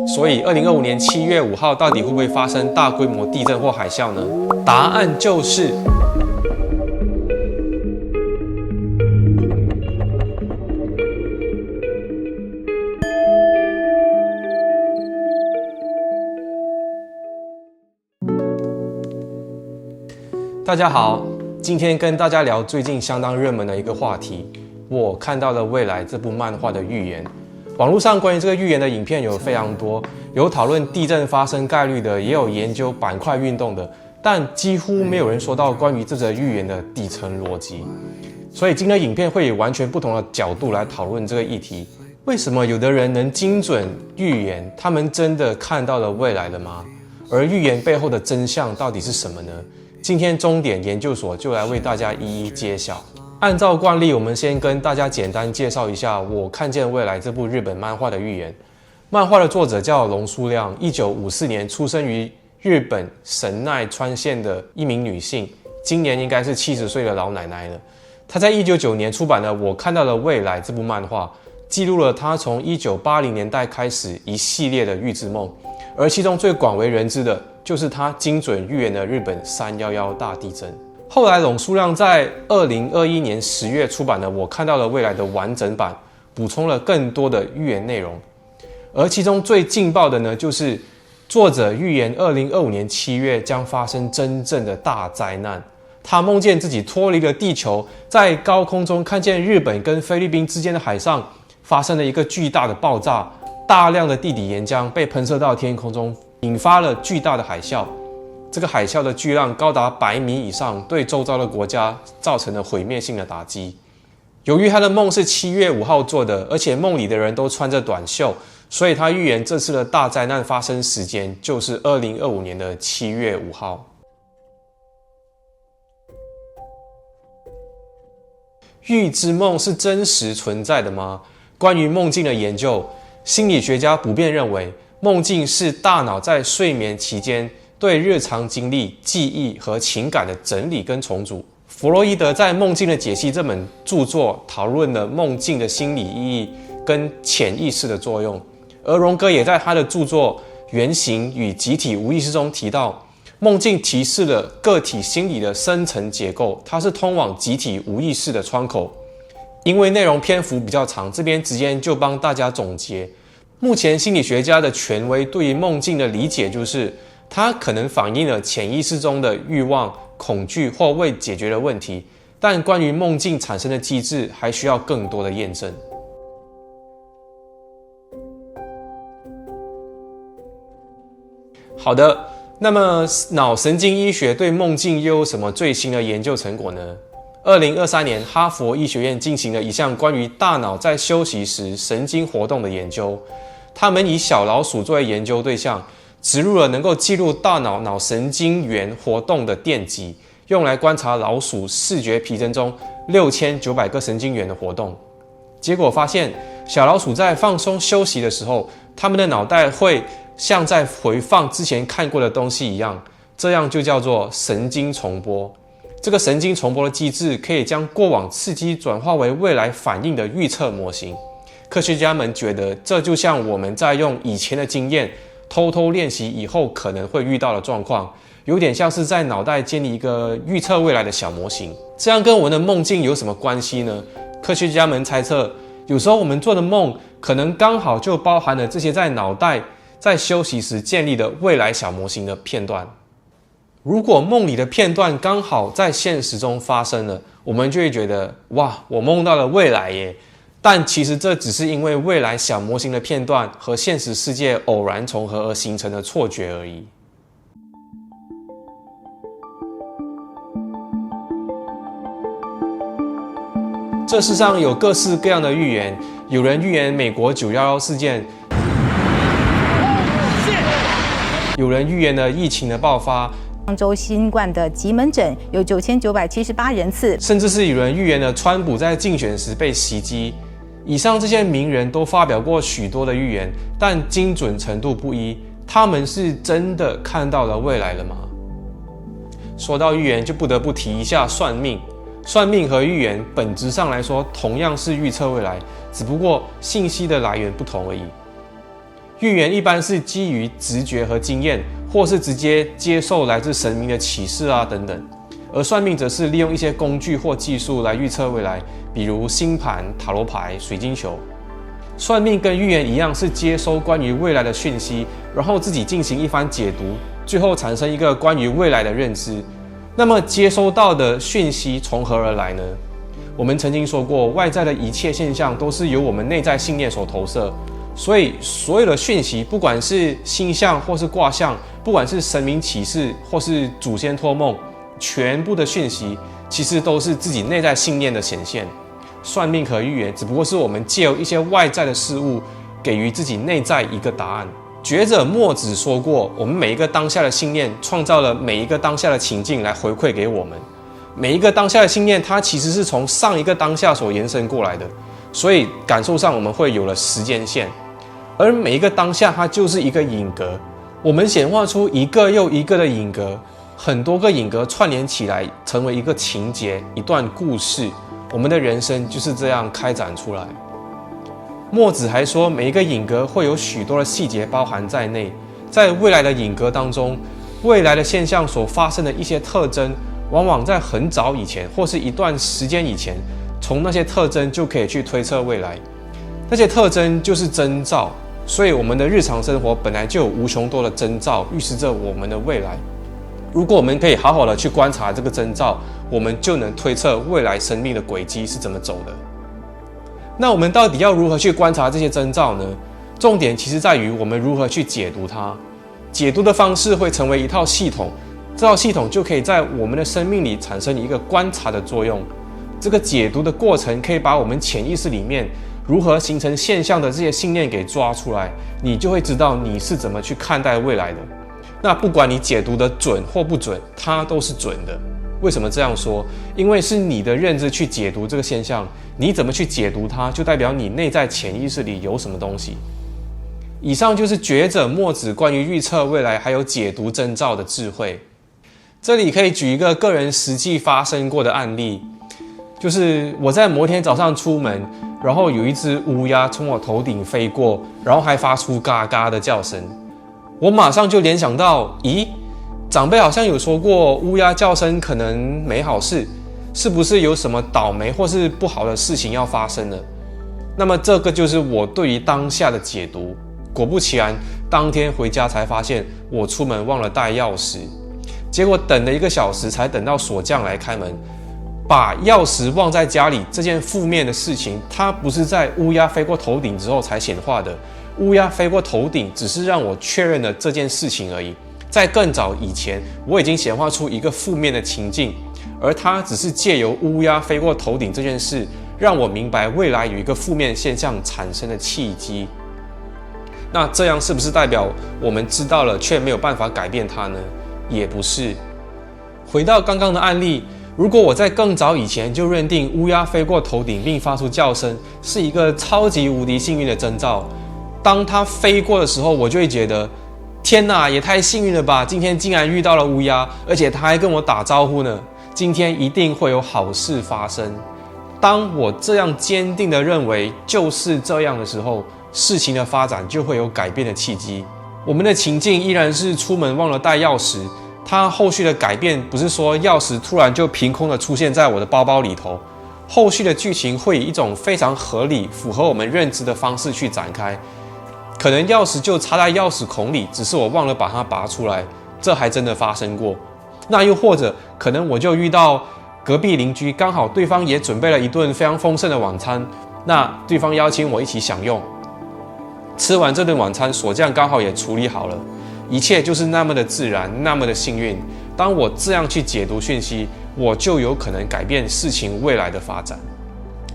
所以2025年7月5号到底会不会发生大规模地震或海啸呢？答案就是大家好，今天跟大家聊最近相当热门的一个话题，我看到了未来这部漫画的预言。网络上关于这个预言的影片有非常多，有讨论地震发生概率的，也有研究板块运动的，但几乎没有人说到关于这则预言的底层逻辑。所以今天的影片会以完全不同的角度来讨论这个议题。为什么有的人能精准预言？他们真的看到了未来了吗？而预言背后的真相到底是什么呢？今天终点研究所就来为大家一一揭晓。按照惯例，我们先跟大家简单介绍一下《我看见未来》这部日本漫画的预言。漫画的作者叫龙树亮，1954年出生于日本神奈川县的一名女性，今年应该是70岁的老奶奶了。她在1999年出版了《我看到了未来》这部漫画，记录了她从1980年代开始一系列的预知梦，而其中最广为人知的就是她精准预言的日本311大地震。后来，龙树亮在2021年10月出版了《我看到了未来》的完整版，补充了更多的预言内容。而其中最劲爆的呢，就是作者预言2025年7月将发生真正的大灾难。他梦见自己脱离了地球，在高空中看见日本跟菲律宾之间的海上发生了一个巨大的爆炸，大量的地底岩浆被喷射到天空中，引发了巨大的海啸。这个海啸的巨浪高达100米以上，对周遭的国家造成了毁灭性的打击。由于他的梦是7月5号做的，而且梦里的人都穿着短袖，所以他预言这次的大灾难发生时间就是2025年的7月5号。预知梦是真实存在的吗？关于梦境的研究，心理学家普遍认为，梦境是大脑在睡眠期间对日常经历、记忆和情感的整理跟重组。弗洛伊德在《梦境的解析》这本著作讨论了梦境的心理意义跟潜意识的作用，而荣格也在他的著作《原型与集体无意识》中提到，梦境提示了个体心理的深层结构，它是通往集体无意识的窗口。因为内容篇幅比较长，这边直接就帮大家总结。目前心理学家的权威对于梦境的理解就是，它可能反映了潜意识中的欲望、恐惧或未解决的问题，但关于梦境产生的机制还需要更多的验证。好的，那么脑神经医学对梦境又有什么最新的研究成果呢？2023年，哈佛医学院进行了一项关于大脑在休息时神经活动的研究。他们以小老鼠作为研究对象，植入了能够记录大脑脑神经元活动的电极，用来观察老鼠视觉皮层中6900个神经元的活动。结果发现，小老鼠在放松休息的时候，它们的脑袋会像在回放之前看过的东西一样，这样就叫做神经重播。这个神经重播的机制可以将过往刺激转化为未来反应的预测模型。科学家们觉得，这就像我们在用以前的经验偷偷练习以后可能会遇到的状况，有点像是在脑袋建立一个预测未来的小模型。这样跟我们的梦境有什么关系呢？科学家们猜测，有时候我们做的梦可能刚好就包含了这些在脑袋在休息时建立的未来小模型的片段。如果梦里的片段刚好在现实中发生了，我们就会觉得，哇，我梦到了未来耶。但其实这只是因为未来小模型的片段和现实世界偶然重合而形成的错觉而已。这世上有各式各样的预言，有人预言美国911事件，有人预言了疫情的爆发，杭州新冠的急门诊有9978人次，甚至是有人预言了川普在竞选时被袭击。以上这些名人都发表过许多的预言，但精准程度不一。他们是真的看到了未来了吗？说到预言，就不得不提一下算命。算命和预言本质上来说同样是预测未来，只不过信息的来源不同而已。预言一般是基于直觉和经验，或是直接接受来自神明的启示啊等等。而算命则是利用一些工具或技术来预测未来，比如星盘、塔罗牌、水晶球。算命跟预言一样，是接收关于未来的讯息，然后自己进行一番解读，最后产生一个关于未来的认知。那么接收到的讯息从何而来呢？我们曾经说过，外在的一切现象都是由我们内在信念所投射，所以所有的讯息，不管是星象或是卦象，不管是神明启示或是祖先托梦，全部的讯息其实都是自己内在信念的显现。算命和预言只不过是我们借由一些外在的事物，给予自己内在一个答案。学者墨子说过，我们每一个当下的信念创造了每一个当下的情境来回馈给我们。每一个当下的信念，它其实是从上一个当下所延伸过来的，所以感受上我们会有了时间线。而每一个当下，它就是一个影格，我们显化出一个又一个的影格，很多个影格串联起来，成为一个情节，一段故事。我们的人生就是这样开展出来。墨子还说，每一个影格会有许多的细节包含在内，在未来的影格当中，未来的现象所发生的一些特征，往往在很早以前或是一段时间以前，从那些特征就可以去推测未来。那些特征就是征兆，所以我们的日常生活本来就有无穷多的征兆，预示着我们的未来。如果我们可以好好的去观察这个征兆，我们就能推测未来生命的轨迹是怎么走的。那我们到底要如何去观察这些征兆呢？重点其实在于我们如何去解读它。解读的方式会成为一套系统，这套系统就可以在我们的生命里产生一个观察的作用。这个解读的过程可以把我们潜意识里面如何形成现象的这些信念给抓出来，你就会知道你是怎么去看待未来的。那不管你解读的准或不准，它都是准的。为什么这样说？因为是你的认知去解读这个现象，你怎么去解读它，就代表你内在潜意识里有什么东西。以上就是学者墨子关于预测未来还有解读征兆的智慧。这里可以举一个个人实际发生过的案例，就是我在某天早上出门，然后有一只乌鸦从我头顶飞过，然后还发出嘎嘎的叫声。我马上就联想到，咦，长辈好像有说过乌鸦叫声可能没好事，是不是有什么倒霉或是不好的事情要发生了？那么这个就是我对于当下的解读。果不其然，当天回家才发现我出门忘了带钥匙，结果等了1个小时才等到锁匠来开门。把钥匙忘在家里这件负面的事情，它不是在乌鸦飞过头顶之后才显化的，乌鸦飞过头顶只是让我确认了这件事情而已。在更早以前，我已经显化出一个负面的情境，而它只是借由乌鸦飞过头顶这件事，让我明白未来有一个负面现象产生的契机。那这样是不是代表我们知道了却没有办法改变它呢？也不是。回到刚刚的案例，如果我在更早以前就认定乌鸦飞过头顶并发出叫声是一个超级无敌幸运的征兆，当它飞过的时候，我就会觉得天哪，也太幸运了吧！今天竟然遇到了乌鸦，而且它还跟我打招呼呢。今天一定会有好事发生。当我这样坚定地认为就是这样的时候，事情的发展就会有改变的契机。我们的情境依然是出门忘了带钥匙，它后续的改变不是说钥匙突然就凭空的出现在我的包包里头，后续的剧情会以一种非常合理、符合我们认知的方式去展开。可能钥匙就插在钥匙孔里，只是我忘了把它拔出来，这还真的发生过。那又或者可能我就遇到隔壁邻居，刚好对方也准备了一顿非常丰盛的晚餐，那对方邀请我一起享用。吃完这顿晚餐，锁匠刚好也处理好了，一切就是那么的自然，那么的幸运。当我这样去解读讯息，我就有可能改变事情未来的发展。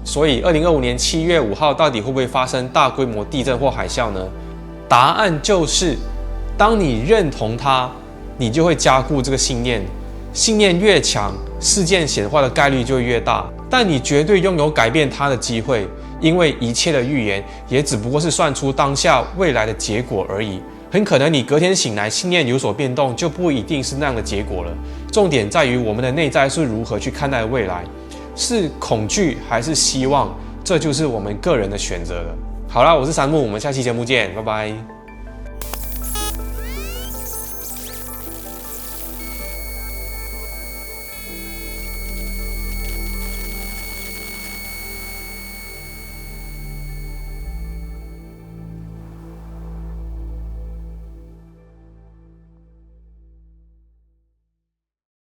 所以2025年7月5号到底会不会发生大规模地震或海啸呢？答案就是，当你认同它，你就会加固这个信念，信念越强，事件显化的概率就会越大，但你绝对拥有改变它的机会，因为一切的预言也只不过是算出当下未来的结果而已。很可能你隔天醒来，信念有所变动，就不一定是那样的结果了。重点在于我们的内在是如何去看待未来，是恐惧还是希望，这就是我们个人的选择了。好啦，我是山木，我们下期节目见，拜拜。